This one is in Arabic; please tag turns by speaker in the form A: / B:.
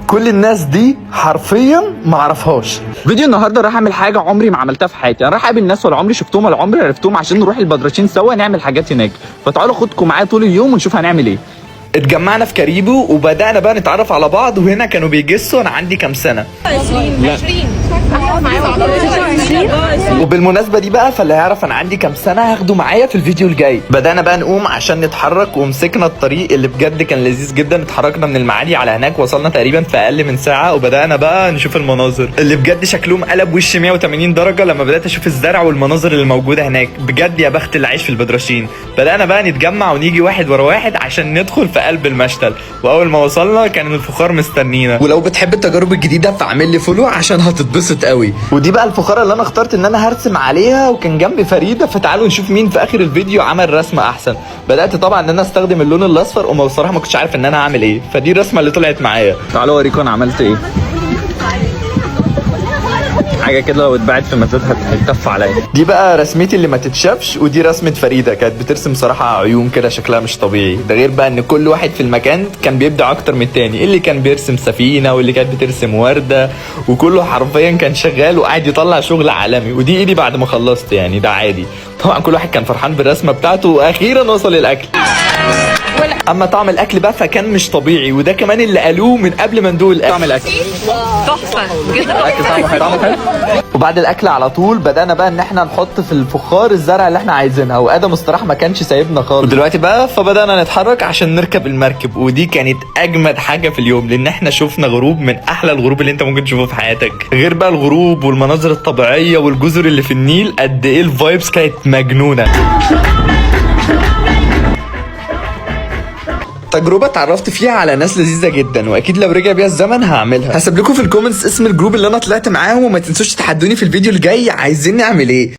A: كل الناس دي حرفيا ما اعرفهاش.
B: فيديو النهارده راح اعمل حاجه عمري ما عملتها في حياتي. انا راح اقابل ناس ولا عمري شفتهم ولا عمري عرفتهم عشان نروح البدرشين سوا نعمل حاجات هناك. فتعالوا خدكم معايا طول اليوم ونشوف هنعمل ايه.
A: اتجمعنا في كاريبو وبدأنا بقى نتعرف على بعض، وهنا كانوا بيجسوا انا عندي كام سنة.
C: 20
A: وبالمناسبة دي بقى فاللي هيعرف انا عندي كام سنة هاخده معايا في الفيديو الجاي. بدأنا بقى نقوم عشان نتحرك ومسكنا الطريق اللي بجد كان لذيذ جدا. اتحركنا من المعادي على هناك، وصلنا تقريبا في اقل من ساعة، وبدأنا بقى نشوف المناظر اللي بجد شكلهم قلب وش 180 درجة لما بدأت اشوف الزرع والمناظر اللي موجودة هناك. بجد يا بخت اللي عايش في البدرشين. بدأنا بقى نتجمع ونيجي واحد ورا واحد عشان ندخل في قلب المشتل، واول ما وصلنا كان الفخار مستنينا. ولو بتحب التجارب الجديدة فاعمل لي فولو عشان هتتبسط قوي. ودي بقى الفخارة اللي انا اخترت ان انا هرسم عليها، وكان جنبي فريدة. فتعالوا نشوف مين في اخر الفيديو عمل رسمة احسن. بدأت طبعا ان انا استخدم اللون الاصفر، وما بصراحة ما كنتش عارف ان انا هعمل ايه، فدي الرسمة اللي طلعت معايا.
B: تعالوا اوريكم انا عملت ايه. حاجه كده لو اتباعت في مزاد هتكف عليا.
A: دي بقى رسمتي اللي ما تتشافش، ودي رسمة فريدة كانت بترسم صراحة عيون كده شكلها مش طبيعي. ده غير بقى ان كل واحد في المكان كان بيبدع اكتر من التاني، اللي كان بيرسم سفينة واللي كانت بترسم وردة، وكله حرفيا كان شغال وقاعد يطلع شغل عالمي. ودي ايدي بعد ما خلصت، يعني ده عادي. طبعا كل واحد كان فرحان بالرسمة بتاعته، واخيرا وصل الاكل. اما طعم الاكل بقى فكان مش طبيعي، وده كمان اللي قالوه من قبل ما ندوق الاكل.
B: طعم الاكل
C: تحفه جدا.
B: الاكل طعمه حلو.
A: وبعد الاكل على طول بدانا بقى ان احنا نحط في الفخار الزرع اللي احنا عايزينها، وادم الصراحه ما كانش سايبنا خالص. ودلوقتي بقى فبدانا نتحرك عشان نركب المركب، ودي كانت اجمد حاجه في اليوم، لان احنا شفنا غروب من احلى الغروب اللي انت ممكن تشوفه في حياتك. غير بقى الغروب والمناظر الطبيعيه والجزر اللي في النيل، قد ايه الفايبس كانت مجنونه. تجربة اتعرفت فيها على ناس لذيذة جدا، واكيد لو رجع بيها الزمن هعملها. هسيب لكم في الكومنتس اسم الجروب اللي انا طلعت معاهم، وما تنسوش تحدوني في الفيديو الجاي عايزين نعمل ايه.